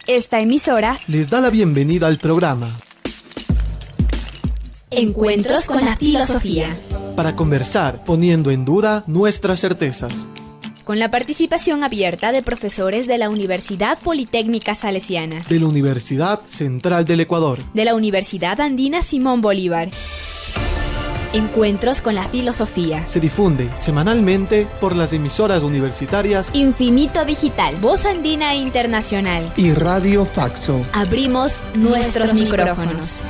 Esta emisora les da la bienvenida al programa Encuentros con la Filosofía, para conversar poniendo en duda nuestras certezas, con la participación abierta de profesores de la Universidad Politécnica Salesiana, de la Universidad Central del Ecuador, de la Universidad Andina Simón Bolívar. Encuentros con la Filosofía se difunde semanalmente por las emisoras universitarias Infinito Digital, Voz Andina Internacional y Radio Faxo. Abrimos nuestros micrófonos.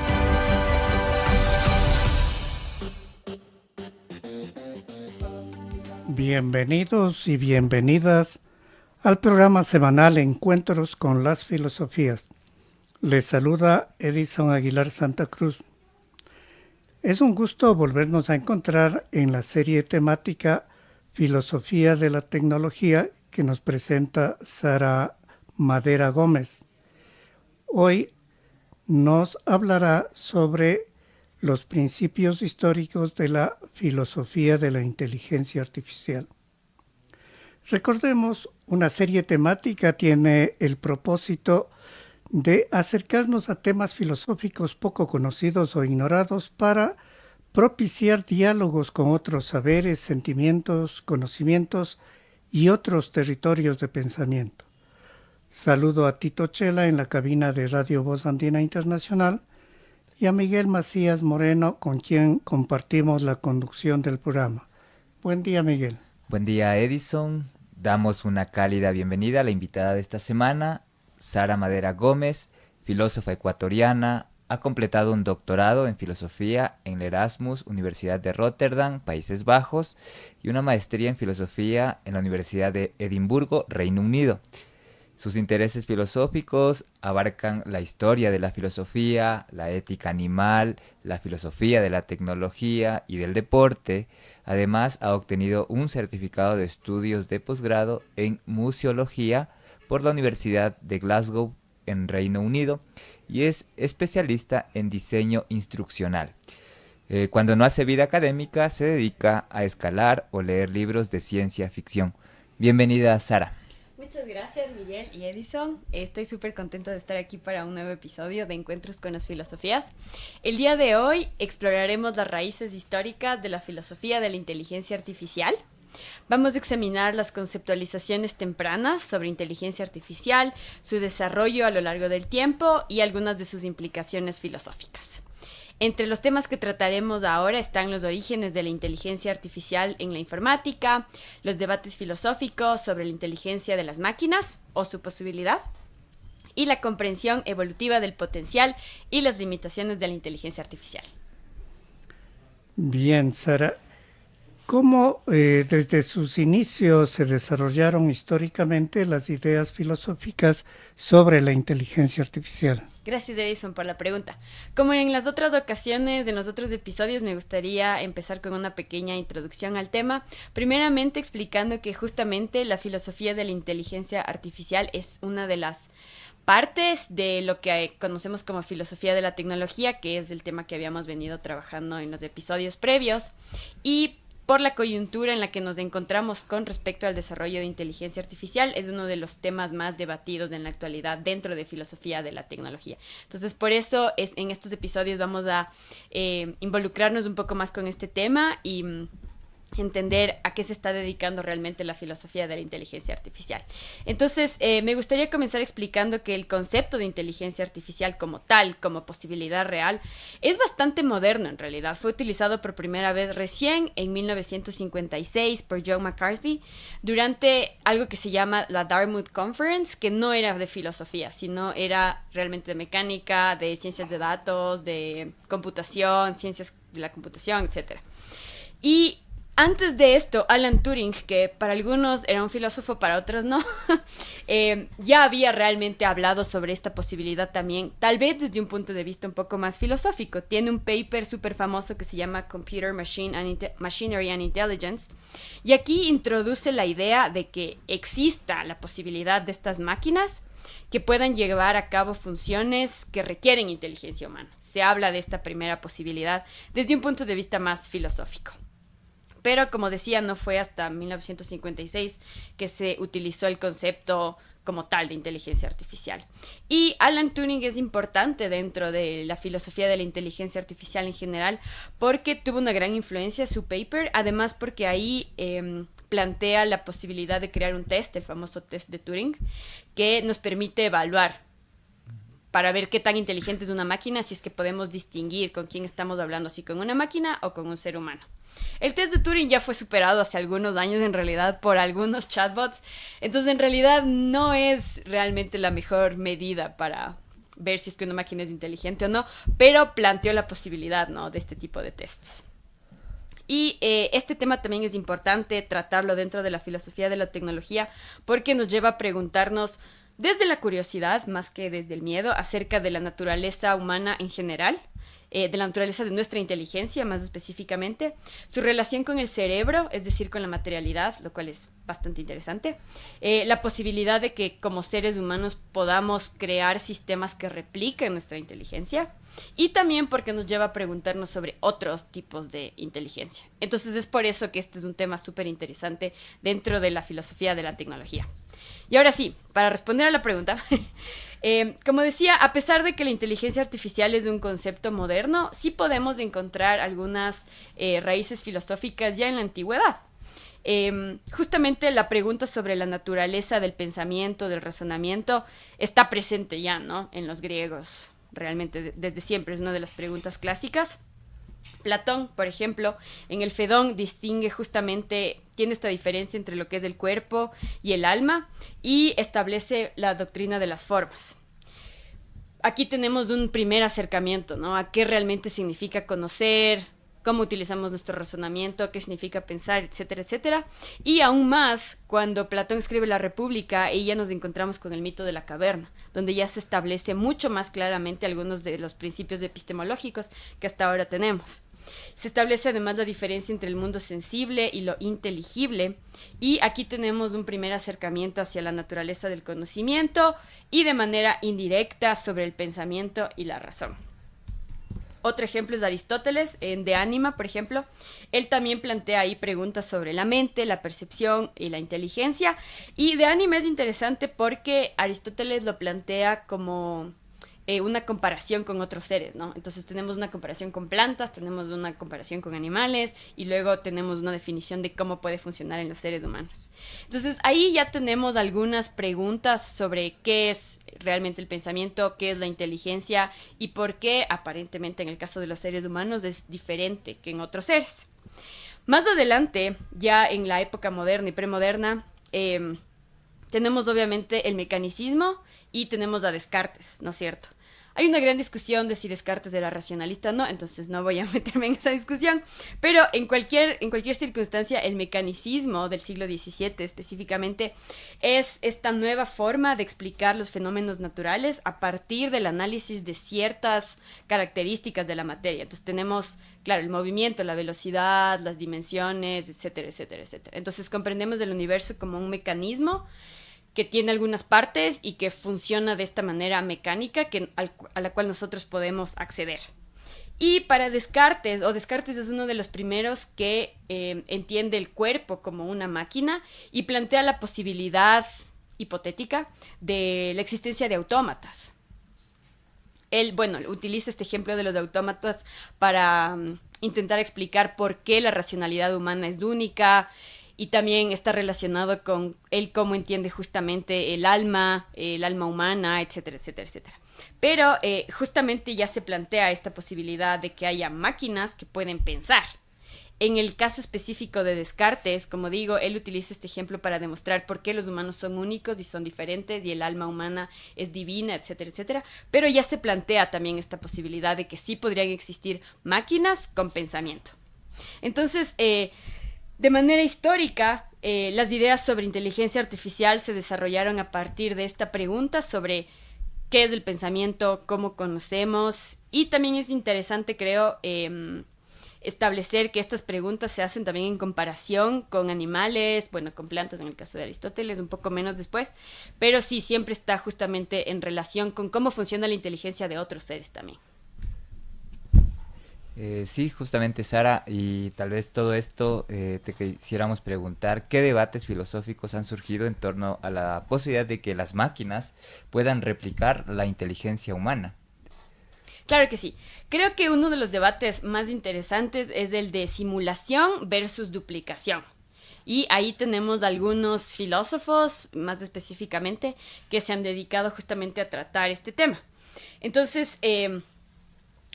Bienvenidos y bienvenidas al programa semanal Encuentros con las Filosofías. Les saluda Edison Aguilar Santa Cruz. Es un gusto volvernos a encontrar en la serie temática Filosofía de la Tecnología que nos presenta Sara Madera Gómez. Hoy nos hablará sobre los principios históricos de la filosofía de la inteligencia artificial. Recordemos, una serie temática tiene el propósito de acercarnos a temas filosóficos poco conocidos o ignorados para propiciar diálogos con otros saberes, sentimientos, conocimientos y otros territorios de pensamiento. Saludo a Tito Chela en la cabina de Radio Voz Andina Internacional y a Miguel Macías Moreno, con quien compartimos la conducción del programa. Buen día, Miguel. Buen día, Edison. Damos una cálida bienvenida a la invitada de esta semana, Sara Madera Gómez, filósofa ecuatoriana. Ha completado un doctorado en filosofía en la Erasmus Universidad de Rotterdam, Países Bajos, y una maestría en filosofía en la Universidad de Edimburgo, Reino Unido. Sus intereses filosóficos abarcan la historia de la filosofía, la ética animal, la filosofía de la tecnología y del deporte. Además, ha obtenido un certificado de estudios de posgrado en museología por la Universidad de Glasgow, en Reino Unido, y es especialista en diseño instruccional. Cuando no hace vida académica, se dedica a escalar o leer libros de ciencia ficción. Bienvenida, Sara. Muchas gracias, Miguel y Edison. Estoy súper contenta de estar aquí para un nuevo episodio de Encuentros con las Filosofías. El día de hoy exploraremos las raíces históricas de la filosofía de la inteligencia artificial. Vamos a examinar las conceptualizaciones tempranas sobre inteligencia artificial, su desarrollo a lo largo del tiempo y algunas de sus implicaciones filosóficas. Entre los temas que trataremos ahora están los orígenes de la inteligencia artificial en la informática, los debates filosóficos sobre la inteligencia de las máquinas o su posibilidad, y la comprensión evolutiva del potencial y las limitaciones de la inteligencia artificial. Bien, Sara. ¿Cómo desde sus inicios se desarrollaron históricamente las ideas filosóficas sobre la inteligencia artificial? Gracias, Edison, por la pregunta. Como en las otras ocasiones, en los otros episodios, me gustaría empezar con una pequeña introducción al tema, primeramente explicando que justamente la filosofía de la inteligencia artificial es una de las partes de lo que conocemos como filosofía de la tecnología, que es el tema que habíamos venido trabajando en los episodios previos, y por la coyuntura en la que nos encontramos con respecto al desarrollo de inteligencia artificial, es uno de los temas más debatidos en la actualidad dentro de filosofía de la tecnología. Entonces, por eso en estos episodios vamos a involucrarnos un poco más con este tema y entender a qué se está dedicando realmente la filosofía de la inteligencia artificial. Entonces, me gustaría comenzar explicando que el concepto de inteligencia artificial como tal, como posibilidad real, es bastante moderno en realidad. Fue utilizado por primera vez recién en 1956 por John McCarthy durante algo que se llama la Dartmouth Conference, que no era de filosofía, sino era realmente de mecánica, de ciencias de datos, de computación, ciencias de la computación, etc. Y antes de esto, Alan Turing, que para algunos era un filósofo, para otros no, ya había realmente hablado sobre esta posibilidad también, tal vez desde un punto de vista un poco más filosófico. Tiene un paper súper famoso que se llama Computer Machinery and Intelligence, y aquí introduce la idea de que exista la posibilidad de estas máquinas que puedan llevar a cabo funciones que requieren inteligencia humana. Se habla de esta primera posibilidad desde un punto de vista más filosófico. Pero, como decía, no fue hasta 1956 que se utilizó el concepto como tal de inteligencia artificial. Y Alan Turing es importante dentro de la filosofía de la inteligencia artificial en general porque tuvo una gran influencia su paper, además porque ahí plantea la posibilidad de crear un test, el famoso test de Turing, que nos permite evaluar para ver qué tan inteligente es una máquina, si es que podemos distinguir con quién estamos hablando, si con una máquina o con un ser humano. El test de Turing ya fue superado hace algunos años en realidad por algunos chatbots, entonces en realidad no es realmente la mejor medida para ver si es que una máquina es inteligente o no, pero planteó la posibilidad, ¿no?, de este tipo de tests. Y este tema también es importante tratarlo dentro de la filosofía de la tecnología porque nos lleva a preguntarnos desde la curiosidad, más que desde el miedo, acerca de la naturaleza humana en general, de la naturaleza de nuestra inteligencia más específicamente, su relación con el cerebro, es decir, con la materialidad, lo cual es bastante interesante, la posibilidad de que como seres humanos podamos crear sistemas que repliquen nuestra inteligencia, y también porque nos lleva a preguntarnos sobre otros tipos de inteligencia. Entonces es por eso que este es un tema súper interesante dentro de la filosofía de la tecnología. Y ahora sí, para responder a la pregunta, como decía, a pesar de que la inteligencia artificial es un concepto moderno, sí podemos encontrar algunas raíces filosóficas ya en la antigüedad. Justamente la pregunta sobre la naturaleza del pensamiento, del razonamiento, está presente ya, ¿no?, en los griegos. Realmente desde siempre es una de las preguntas clásicas. Platón, por ejemplo, en el Fedón distingue justamente, tiene esta diferencia entre lo que es el cuerpo y el alma y establece la doctrina de las formas. Aquí tenemos un primer acercamiento, ¿no?, a qué realmente significa conocer, cómo utilizamos nuestro razonamiento, qué significa pensar, etcétera, etcétera. Y aún más, cuando Platón escribe La República, y ya nos encontramos con el mito de la caverna, donde ya se establece mucho más claramente algunos de los principios epistemológicos que hasta ahora tenemos. Se establece además la diferencia entre el mundo sensible y lo inteligible, y aquí tenemos un primer acercamiento hacia la naturaleza del conocimiento y de manera indirecta sobre el pensamiento y la razón. Otro ejemplo es Aristóteles, en De Anima, por ejemplo. Él también plantea ahí preguntas sobre la mente, la percepción y la inteligencia. Y De Anima es interesante porque Aristóteles lo plantea como una comparación con otros seres, ¿no? Entonces tenemos una comparación con plantas, tenemos una comparación con animales y luego tenemos una definición de cómo puede funcionar en los seres humanos. Entonces ahí ya tenemos algunas preguntas sobre qué es realmente el pensamiento, qué es la inteligencia y por qué aparentemente en el caso de los seres humanos es diferente que en otros seres. Más adelante, ya en la época moderna y premoderna, tenemos obviamente el mecanicismo y tenemos a Descartes, ¿no es cierto? Hay una gran discusión de si Descartes era racionalista o no, entonces no voy a meterme en esa discusión, pero en cualquier circunstancia el mecanicismo del siglo XVII específicamente es esta nueva forma de explicar los fenómenos naturales a partir del análisis de ciertas características de la materia. Entonces tenemos, claro, el movimiento, la velocidad, las dimensiones, etcétera, etcétera, etcétera. Entonces comprendemos el universo como un mecanismo que tiene algunas partes y que funciona de esta manera mecánica a la cual nosotros podemos acceder. Y para Descartes es uno de los primeros que entiende el cuerpo como una máquina y plantea la posibilidad hipotética de la existencia de autómatas. Él, utiliza este ejemplo de los autómatas para intentar explicar por qué la racionalidad humana es única. Y también está relacionado con él cómo entiende justamente el alma humana, etcétera, etcétera, etcétera. Pero justamente ya se plantea esta posibilidad de que haya máquinas que pueden pensar. En el caso específico de Descartes, como digo, él utiliza este ejemplo para demostrar por qué los humanos son únicos y son diferentes y el alma humana es divina, etcétera, etcétera. Pero ya se plantea también esta posibilidad de que sí podrían existir máquinas con pensamiento. Entonces, de manera histórica, las ideas sobre inteligencia artificial se desarrollaron a partir de esta pregunta sobre qué es el pensamiento, cómo conocemos, y también es interesante, creo, establecer que estas preguntas se hacen también en comparación con animales, con plantas en el caso de Aristóteles, un poco menos después, pero sí, siempre está justamente en relación con cómo funciona la inteligencia de otros seres también. Sí, justamente Sara, y tal vez todo esto te quisiéramos preguntar, ¿qué debates filosóficos han surgido en torno a la posibilidad de que las máquinas puedan replicar la inteligencia humana? Claro que sí. Creo que uno de los debates más interesantes es el de simulación versus duplicación. Y ahí tenemos algunos filósofos, más específicamente, que se han dedicado justamente a tratar este tema. Entonces,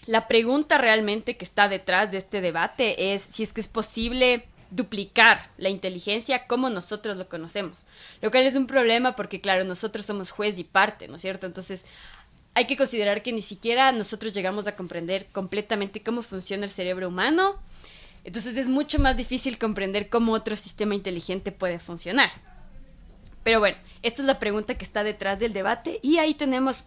la pregunta realmente que está detrás de este debate es si es que es posible duplicar la inteligencia como nosotros lo conocemos. Lo cual es un problema porque, claro, nosotros somos juez y parte, ¿no es cierto? Entonces, hay que considerar que ni siquiera nosotros llegamos a comprender completamente cómo funciona el cerebro humano. Entonces, es mucho más difícil comprender cómo otro sistema inteligente puede funcionar. Pero bueno, esta es la pregunta que está detrás del debate y ahí tenemos,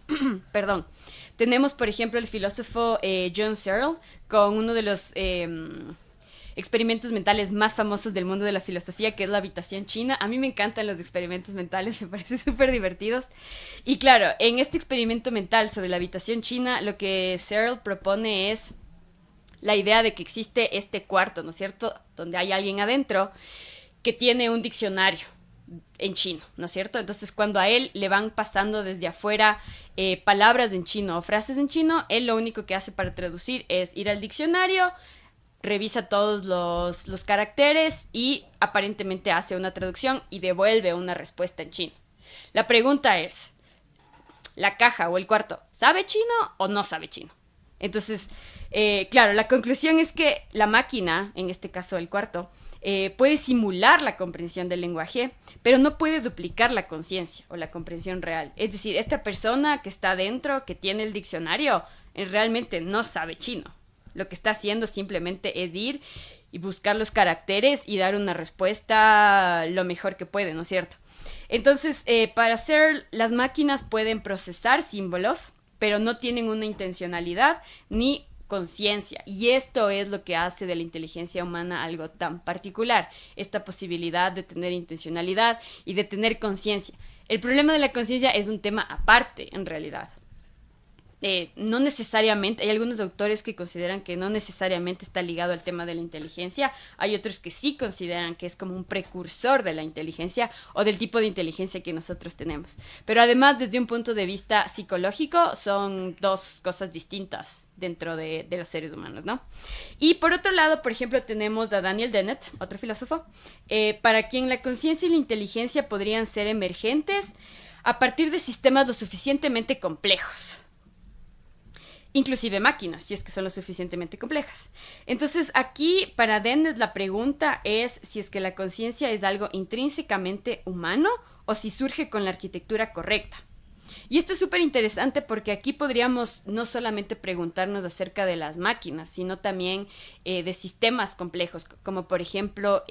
tenemos por ejemplo el filósofo John Searle con uno de los experimentos mentales más famosos del mundo de la filosofía, que es la habitación china. A mí me encantan los experimentos mentales, me parecen súper divertidos. Y claro, en este experimento mental sobre la habitación china, lo que Searle propone es la idea de que existe este cuarto, ¿no es cierto?, donde hay alguien adentro que tiene un diccionario en chino, ¿no es cierto? Entonces, cuando a él le van pasando desde afuera palabras en chino o frases en chino, él lo único que hace para traducir es ir al diccionario, revisa todos los caracteres y aparentemente hace una traducción y devuelve una respuesta en chino. La pregunta es, ¿la caja o el cuarto sabe chino o no sabe chino? Entonces, claro, la conclusión es que la máquina, en este caso el cuarto, puede simular la comprensión del lenguaje, pero no puede duplicar la conciencia o la comprensión real. Es decir, esta persona que está dentro, que tiene el diccionario, realmente no sabe chino. Lo que está haciendo simplemente es ir y buscar los caracteres y dar una respuesta lo mejor que puede, ¿no es cierto? Entonces, para hacer, las máquinas pueden procesar símbolos, pero no tienen una intencionalidad ni conciencia. Y esto es lo que hace de la inteligencia humana algo tan particular, esta posibilidad de tener intencionalidad y de tener conciencia. El problema de la conciencia es un tema aparte, en realidad. No necesariamente, hay algunos autores que consideran que no necesariamente está ligado al tema de la inteligencia, hay otros que sí consideran que es como un precursor de la inteligencia o del tipo de inteligencia que nosotros tenemos. Pero además, desde un punto de vista psicológico, son dos cosas distintas dentro de los seres humanos, ¿no? Y por otro lado, por ejemplo, tenemos a Daniel Dennett, otro filósofo, para quien la conciencia y la inteligencia podrían ser emergentes a partir de sistemas lo suficientemente complejos. Inclusive máquinas, si es que son lo suficientemente complejas. Entonces, aquí para Dennett la pregunta es si es que la conciencia es algo intrínsecamente humano o si surge con la arquitectura correcta. Y esto es súper interesante porque aquí podríamos no solamente preguntarnos acerca de las máquinas, sino también de sistemas complejos, como por ejemplo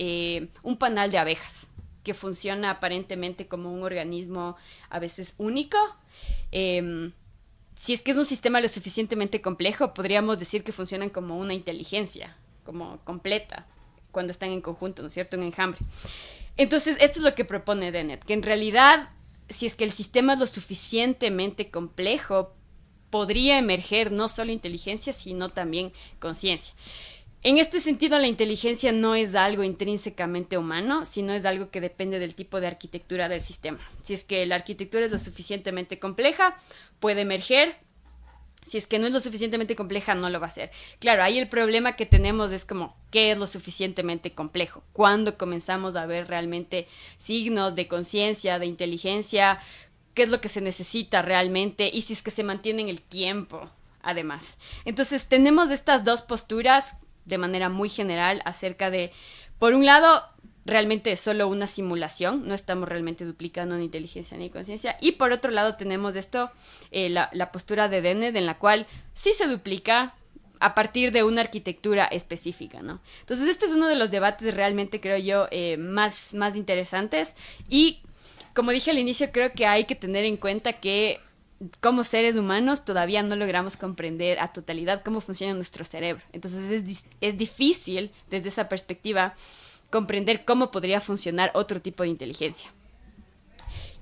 un panal de abejas, que funciona aparentemente como un organismo a veces único. Si es que es un sistema lo suficientemente complejo, podríamos decir que funcionan como una inteligencia, como completa, cuando están en conjunto, ¿no es cierto?, en enjambre. Entonces, esto es lo que propone Dennett, que en realidad, si es que el sistema es lo suficientemente complejo, podría emerger no solo inteligencia, sino también conciencia. En este sentido, la inteligencia no es algo intrínsecamente humano, sino es algo que depende del tipo de arquitectura del sistema. Si es que la arquitectura es lo suficientemente compleja, puede emerger. Si es que no es lo suficientemente compleja, no lo va a hacer. Claro, ahí el problema que tenemos es como, ¿qué es lo suficientemente complejo? ¿Cuándo comenzamos a ver realmente signos de conciencia, de inteligencia? ¿Qué es lo que se necesita realmente? Y si es que se mantiene en el tiempo, además. Entonces, tenemos estas dos posturas de manera muy general acerca de, por un lado, realmente es solo una simulación, no estamos realmente duplicando ni inteligencia ni conciencia, y por otro lado tenemos esto, la postura de Dennett, en la cual sí se duplica a partir de una arquitectura específica, ¿no? Entonces este es uno de los debates realmente, creo yo, más interesantes, y como dije al inicio, creo que hay que tener en cuenta que como seres humanos todavía no logramos comprender a totalidad cómo funciona nuestro cerebro. Entonces es difícil desde esa perspectiva comprender cómo podría funcionar otro tipo de inteligencia.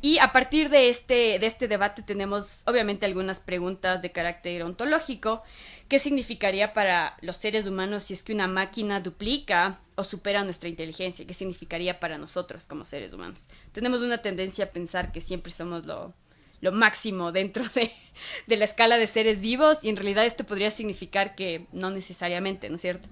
Y a partir de este debate tenemos obviamente algunas preguntas de carácter ontológico. ¿Qué significaría para los seres humanos si es que una máquina duplica o supera nuestra inteligencia? ¿Qué significaría para nosotros como seres humanos? Tenemos una tendencia a pensar que siempre somos lo máximo dentro de la escala de seres vivos, y en realidad esto podría significar que no necesariamente, ¿no es cierto?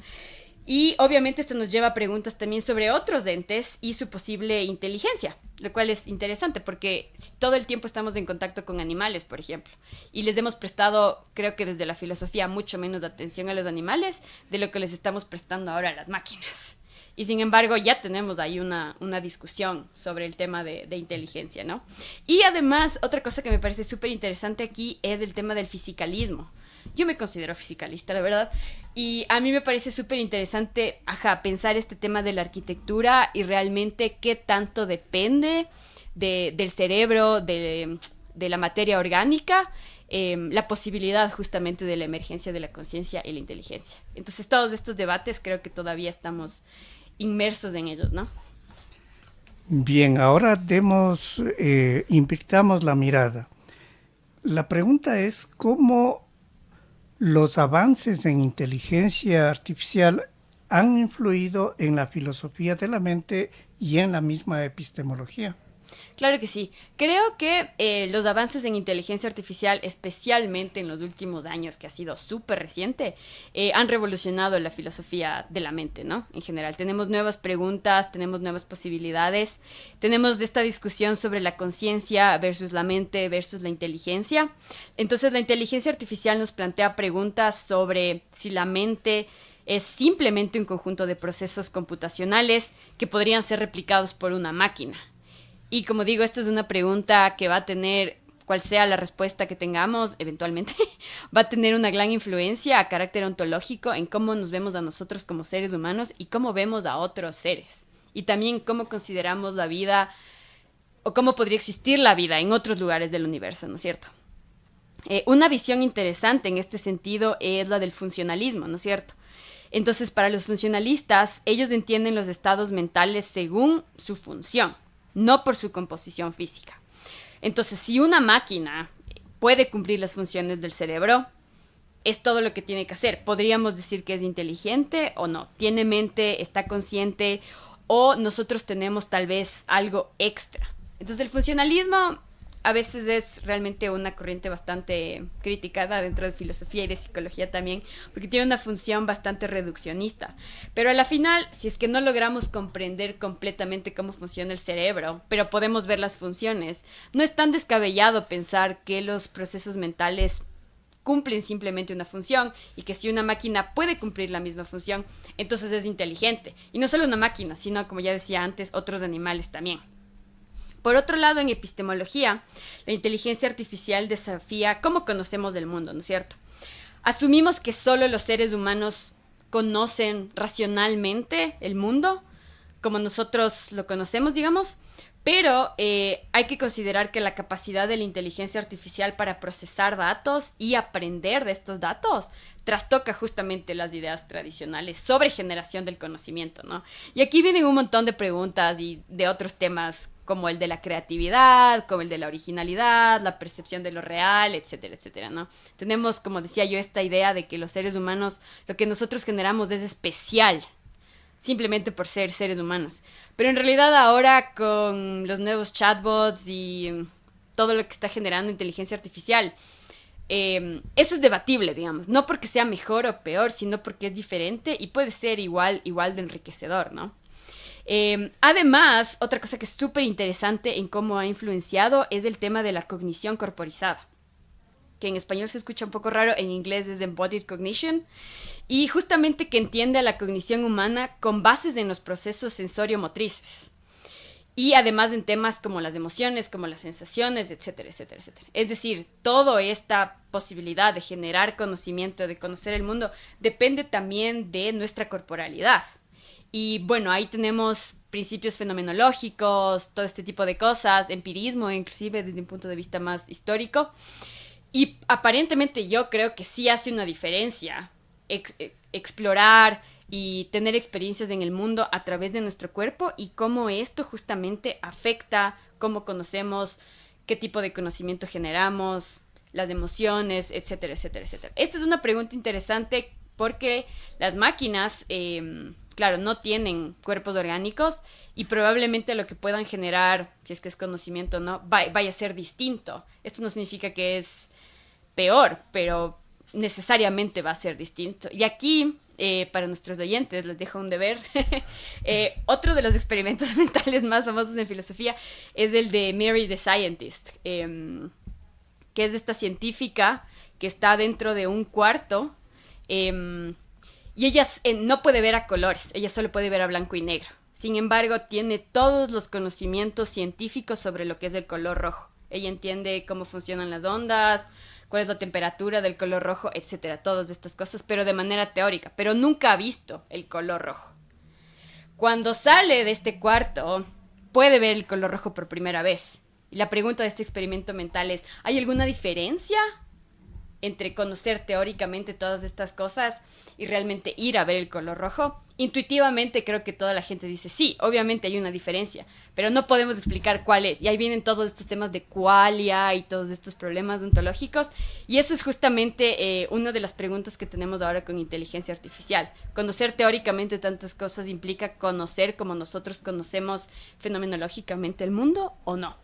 Y obviamente esto nos lleva a preguntas también sobre otros entes y su posible inteligencia, lo cual es interesante porque todo el tiempo estamos en contacto con animales, por ejemplo, y les hemos prestado, creo que desde la filosofía, mucho menos atención a los animales de lo que les estamos prestando ahora a las máquinas. Y sin embargo ya tenemos ahí una discusión sobre el tema de inteligencia, ¿no? Y además, otra cosa que me parece súper interesante aquí es el tema del fisicalismo. Yo me considero fisicalista, la verdad, y a mí me parece súper interesante, pensar este tema de la arquitectura y realmente qué tanto depende del cerebro, de la materia orgánica, la posibilidad justamente de la emergencia de la conciencia y la inteligencia. Entonces todos estos debates creo que todavía estamos inmersos en ellos, ¿no? Bien, ahora invirtamos la mirada. La pregunta es cómo los avances en inteligencia artificial han influido en la filosofía de la mente y en la misma epistemología. Claro que sí. Creo que los avances en inteligencia artificial, especialmente en los últimos años, que ha sido súper reciente, han revolucionado la filosofía de la mente, ¿no? En general, tenemos nuevas preguntas, tenemos nuevas posibilidades, tenemos esta discusión sobre la conciencia versus la mente versus la inteligencia. Entonces, la inteligencia artificial nos plantea preguntas sobre si la mente es simplemente un conjunto de procesos computacionales que podrían ser replicados por una máquina. Y como digo, esta es una pregunta que va a tener, cual sea la respuesta que tengamos, eventualmente, va a tener una gran influencia a carácter ontológico en cómo nos vemos a nosotros como seres humanos y cómo vemos a otros seres. Y también cómo consideramos la vida o cómo podría existir la vida en otros lugares del universo, ¿no es cierto? Una visión interesante en este sentido es la del funcionalismo, ¿no es cierto? Entonces, para los funcionalistas, ellos entienden los estados mentales según su función, no por su composición física. Entonces, si una máquina puede cumplir las funciones del cerebro, es todo lo que tiene que hacer. Podríamos decir que es inteligente o no. Tiene mente, está consciente, o nosotros tenemos tal vez algo extra. Entonces, el funcionalismo a veces es realmente una corriente bastante criticada dentro de filosofía y de psicología también, porque tiene una función bastante reduccionista. Pero a la final, si es que no logramos comprender completamente cómo funciona el cerebro, pero podemos ver las funciones, no es tan descabellado pensar que los procesos mentales cumplen simplemente una función y que si una máquina puede cumplir la misma función, entonces es inteligente. Y no solo una máquina, sino, como ya decía antes, otros animales también. Por otro lado, en epistemología, la inteligencia artificial desafía cómo conocemos el mundo, ¿no es cierto? Asumimos que solo los seres humanos conocen racionalmente el mundo, como nosotros lo conocemos, digamos, pero hay que considerar que la capacidad de la inteligencia artificial para procesar datos y aprender de estos datos trastoca justamente las ideas tradicionales sobre generación del conocimiento, ¿no? Y aquí vienen un montón de preguntas y de otros temas como el de la creatividad, como el de la originalidad, la percepción de lo real, etcétera, etcétera, ¿no? Tenemos, como decía yo, esta idea de que los seres humanos, lo que nosotros generamos es especial, simplemente por ser seres humanos. Pero en realidad ahora con los nuevos chatbots y todo lo que está generando inteligencia artificial, eso es debatible, digamos. No porque sea mejor o peor, sino porque es diferente y puede ser igual de enriquecedor, ¿no? Además, otra cosa que es súper interesante en cómo ha influenciado es el tema de la cognición corporizada, que en español se escucha un poco raro, en inglés es embodied cognition, y justamente que entiende a la cognición humana con bases en los procesos sensorio-motrices, y además en temas como las emociones, como las sensaciones, etcétera, etcétera, etcétera. Es decir, toda esta posibilidad de generar conocimiento, de conocer el mundo, depende también de nuestra corporalidad. Y bueno, ahí tenemos principios fenomenológicos, todo este tipo de cosas, empirismo, inclusive desde un punto de vista más histórico. Y aparentemente yo creo que sí hace una diferencia explorar y tener experiencias en el mundo a través de nuestro cuerpo y cómo esto justamente afecta cómo conocemos, qué tipo de conocimiento generamos, las emociones, etcétera, etcétera, etcétera. Esta es una pregunta interesante porque las máquinas, claro, no tienen cuerpos orgánicos y probablemente lo que puedan generar, si es que es conocimiento o no, vaya a ser distinto. Esto no significa que es peor, pero necesariamente va a ser distinto. Y aquí, para nuestros oyentes, les dejo un deber. Otro de los experimentos mentales más famosos en filosofía es el de Mary the Scientist, que es esta científica que está dentro de un cuarto y ella no puede ver a colores, ella solo puede ver a blanco y negro. Sin embargo, tiene todos los conocimientos científicos sobre lo que es el color rojo. Ella entiende cómo funcionan las ondas, cuál es la temperatura del color rojo, etcétera, todas estas cosas, pero de manera teórica, pero nunca ha visto el color rojo. Cuando sale de este cuarto, puede ver el color rojo por primera vez. Y la pregunta de este experimento mental es, ¿hay alguna diferencia entre conocer teóricamente todas estas cosas y realmente ir a ver el color rojo? Intuitivamente creo que toda la gente dice, sí, obviamente hay una diferencia, pero no podemos explicar cuál es. Y ahí vienen todos estos temas de qualia y todos estos problemas ontológicos. Y eso es justamente una de las preguntas que tenemos ahora con inteligencia artificial. Conocer teóricamente tantas cosas implica conocer como nosotros conocemos fenomenológicamente el mundo, ¿o no?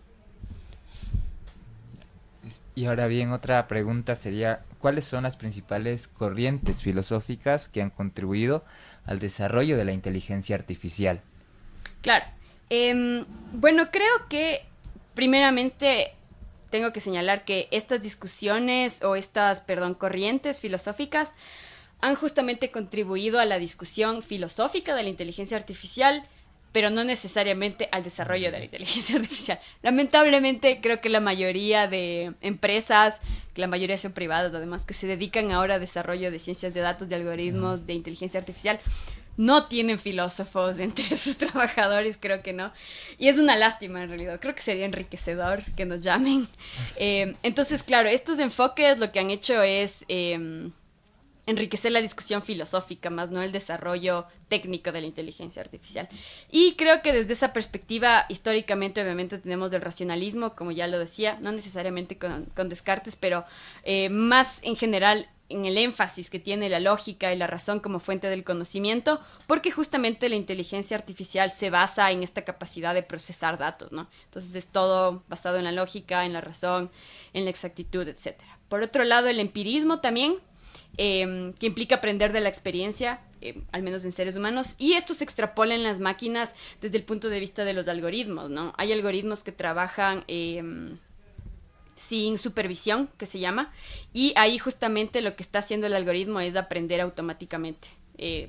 Y ahora bien, otra pregunta sería, ¿cuáles son las principales corrientes filosóficas que han contribuido al desarrollo de la inteligencia artificial? Claro. Bueno, creo que primeramente tengo que señalar que estas discusiones o estas, corrientes filosóficas han justamente contribuido a la discusión filosófica de la inteligencia artificial, pero no necesariamente al desarrollo de la inteligencia artificial. Lamentablemente, creo que la mayoría de empresas, que la mayoría son privadas además, que se dedican ahora a desarrollo de ciencias de datos, de algoritmos, de inteligencia artificial, no tienen filósofos entre sus trabajadores, creo que no. Y es una lástima en realidad, creo que sería enriquecedor que nos llamen. Entonces, claro, estos enfoques lo que han hecho es enriquecer la discusión filosófica, más no el desarrollo técnico de la inteligencia artificial. Y creo que desde esa perspectiva, históricamente, obviamente, tenemos el racionalismo, como ya lo decía, no necesariamente con Descartes, pero más en general en el énfasis que tiene la lógica y la razón como fuente del conocimiento, porque justamente la inteligencia artificial se basa en esta capacidad de procesar datos, ¿no? Entonces es todo basado en la lógica, en la razón, en la exactitud, etc. Por otro lado, el empirismo también, que implica aprender de la experiencia, al menos en seres humanos, y esto se extrapola en las máquinas desde el punto de vista de los algoritmos, ¿no? Hay algoritmos que trabajan sin supervisión, que se llama, y ahí justamente lo que está haciendo el algoritmo es aprender automáticamente.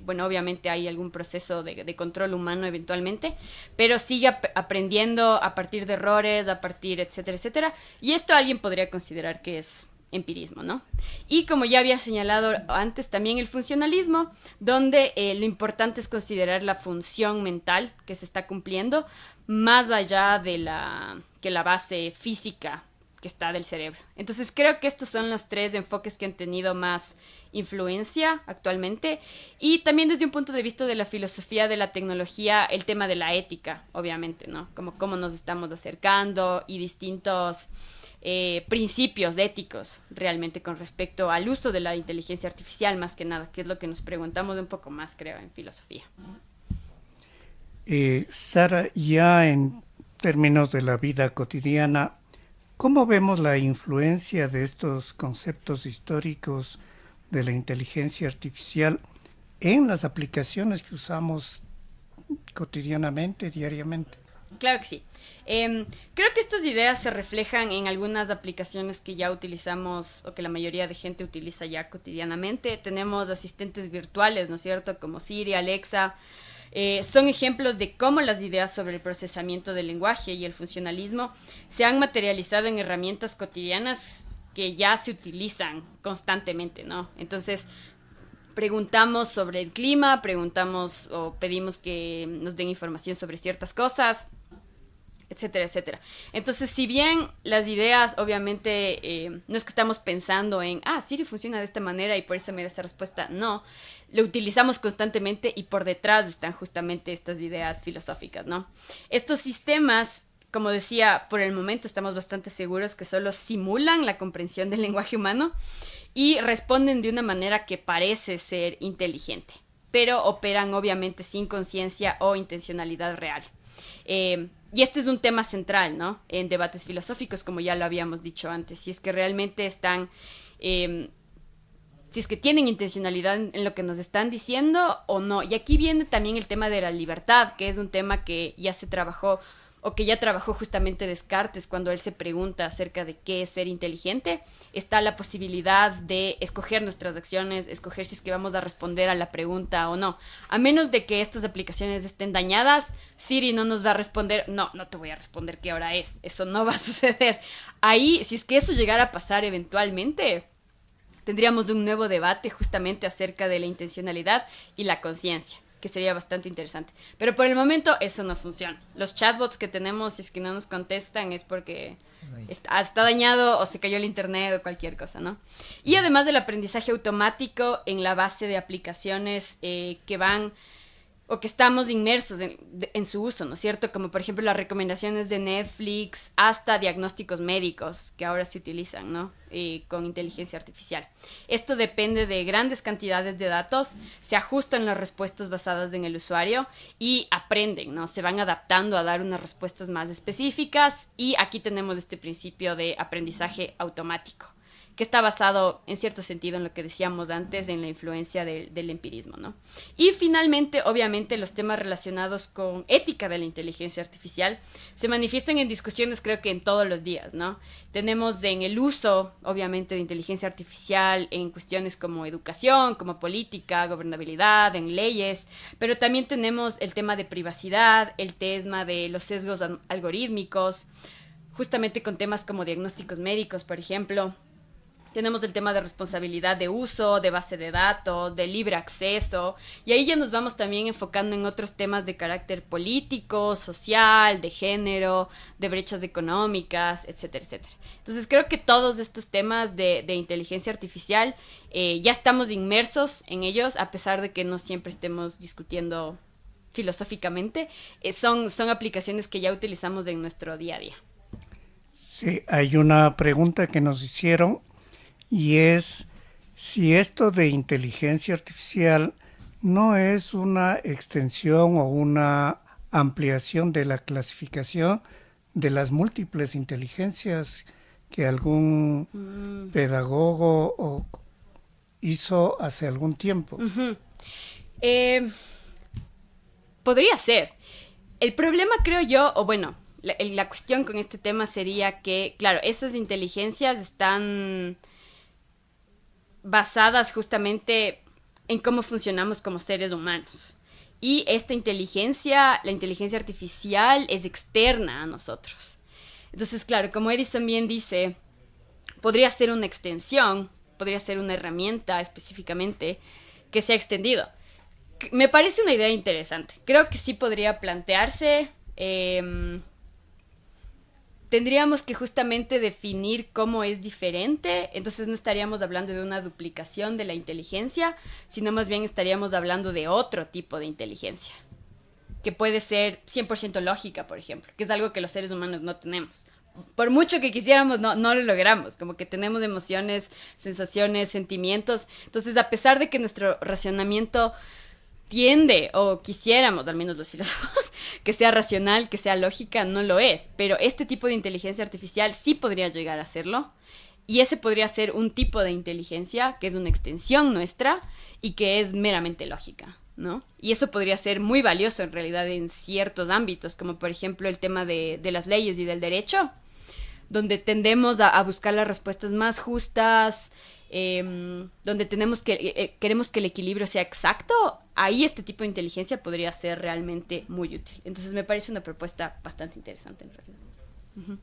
Bueno, obviamente hay algún proceso de control humano eventualmente, pero sigue aprendiendo a partir de errores, a partir, etcétera, etcétera, y esto alguien podría considerar que es empirismo, ¿no? Y como ya había señalado antes, también el funcionalismo, donde lo importante es considerar la función mental que se está cumpliendo, más allá de que la base física que está del cerebro. Entonces creo que estos son los tres enfoques que han tenido más influencia actualmente, y también desde un punto de vista de la filosofía de la tecnología, el tema de la ética, obviamente, ¿no? Como cómo nos estamos acercando y distintos principios éticos realmente con respecto al uso de la inteligencia artificial, más que nada, que es lo que nos preguntamos un poco más, creo, en filosofía. Sara, ya en términos de la vida cotidiana, ¿cómo vemos la influencia de estos conceptos históricos de la inteligencia artificial en las aplicaciones que usamos cotidianamente, diariamente? Claro que sí. Creo que estas ideas se reflejan en algunas aplicaciones que ya utilizamos o que la mayoría de gente utiliza ya cotidianamente. Tenemos asistentes virtuales, ¿no es cierto? Como Siri, Alexa. Son ejemplos de cómo las ideas sobre el procesamiento del lenguaje y el funcionalismo se han materializado en herramientas cotidianas que ya se utilizan constantemente, ¿no? Entonces, preguntamos sobre el clima, preguntamos o pedimos que nos den información sobre ciertas cosas. etcétera, etcétera. Entonces, si bien las ideas, obviamente, no es que estamos pensando en, Siri funciona de esta manera y por eso me da esta respuesta, no, lo utilizamos constantemente y por detrás están justamente estas ideas filosóficas, ¿no? Estos sistemas, como decía, por el momento estamos bastante seguros que solo simulan la comprensión del lenguaje humano y responden de una manera que parece ser inteligente, pero operan obviamente sin conciencia o intencionalidad real. Y este es un tema central, ¿no? En debates filosóficos, como ya lo habíamos dicho antes, si es que realmente están, si es que tienen intencionalidad en lo que nos están diciendo o no. Y aquí viene también el tema de la libertad, que es un tema que ya se trabajó, o que ya trabajó justamente Descartes cuando él se pregunta acerca de qué es ser inteligente. Está la posibilidad de escoger nuestras acciones, escoger si es que vamos a responder a la pregunta o no. A menos de que estas aplicaciones estén dañadas, Siri no nos va a responder, no te voy a responder qué hora es. Eso no va a suceder. Ahí, si es que eso llegara a pasar eventualmente, tendríamos un nuevo debate justamente acerca de la intencionalidad y la conciencia, que sería bastante interesante. Pero por el momento eso no funciona. Los chatbots que tenemos, si es que no nos contestan, es porque está dañado o se cayó el internet o cualquier cosa, ¿no? Y además del aprendizaje automático en la base de aplicaciones que van o que estamos inmersos en su uso, ¿no es cierto? Como por ejemplo las recomendaciones de Netflix hasta diagnósticos médicos que ahora se utilizan, ¿no? Con inteligencia artificial. Esto depende de grandes cantidades de datos, se ajustan las respuestas basadas en el usuario y aprenden, ¿no? Se van adaptando a dar unas respuestas más específicas y aquí tenemos este principio de aprendizaje automático, que está basado en cierto sentido en lo que decíamos antes, en la influencia del empirismo, ¿no? Y finalmente, obviamente, los temas relacionados con ética de la inteligencia artificial se manifiestan en discusiones, creo que en todos los días, ¿no? Tenemos en el uso, obviamente, de inteligencia artificial en cuestiones como educación, como política, gobernabilidad, en leyes, pero también tenemos el tema de privacidad, el tema de los sesgos algorítmicos, justamente con temas como diagnósticos médicos, por ejemplo. Tenemos el tema de responsabilidad de uso, de base de datos, de libre acceso, y ahí ya nos vamos también enfocando en otros temas de carácter político, social, de género, de brechas económicas, etcétera, etcétera. Entonces creo que todos estos temas de inteligencia artificial ya estamos inmersos en ellos, a pesar de que no siempre estemos discutiendo filosóficamente, son aplicaciones que ya utilizamos en nuestro día a día. Sí, hay una pregunta que nos hicieron y es si esto de inteligencia artificial no es una extensión o una ampliación de la clasificación de las múltiples inteligencias que algún pedagogo hizo hace algún tiempo. Uh-huh. Podría ser. El problema, creo yo, o bueno, la cuestión con este tema sería que, claro, esas inteligencias están basadas justamente en cómo funcionamos como seres humanos. Y esta inteligencia, la inteligencia artificial, es externa a nosotros. Entonces, claro, como Edison bien dice, podría ser una extensión, podría ser una herramienta específicamente que se ha extendido. Me parece una idea interesante. Creo que sí podría plantearse. Tendríamos que justamente definir cómo es diferente, entonces no estaríamos hablando de una duplicación de la inteligencia, sino más bien estaríamos hablando de otro tipo de inteligencia, que puede ser 100% lógica, por ejemplo, que es algo que los seres humanos no tenemos. Por mucho que quisiéramos, no lo logramos, como que tenemos emociones, sensaciones, sentimientos, entonces a pesar de que nuestro racionamiento tiende, o quisiéramos, al menos los filósofos, que sea racional, que sea lógica, no lo es. Pero este tipo de inteligencia artificial sí podría llegar a serlo. Y ese podría ser un tipo de inteligencia que es una extensión nuestra y que es meramente lógica, ¿no? Y eso podría ser muy valioso en realidad en ciertos ámbitos, como por ejemplo el tema de las leyes y del derecho, donde tendemos a buscar las respuestas más justas, donde queremos que el equilibrio sea exacto. Ahí este tipo de inteligencia podría ser realmente muy útil. Entonces me parece una propuesta bastante interesante en realidad. Uh-huh.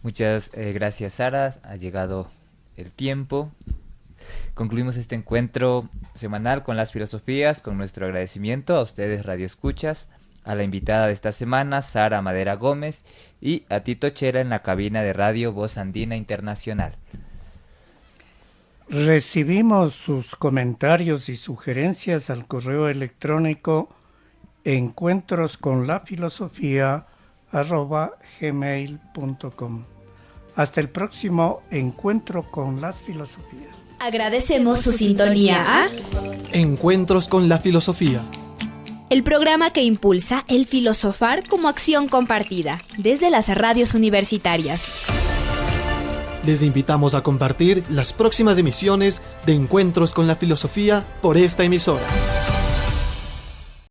Muchas gracias, Sara. Ha llegado el tiempo. Concluimos este encuentro semanal con las filosofías, con nuestro agradecimiento a ustedes, radioescuchas, a la invitada de esta semana, Sara Madera Gómez, y a Tito Chera en la cabina de Radio Voz Andina Internacional. Recibimos sus comentarios y sugerencias al correo electrónico encuentrosconlafilosofía@gmail.com. Hasta el próximo Encuentro con las Filosofías. Agradecemos su sintonía a Encuentros con la filosofía. el programa que impulsa el filosofar como acción compartida desde las radios universitarias. Les invitamos a compartir las próximas emisiones de Encuentros con la filosofía por esta emisora.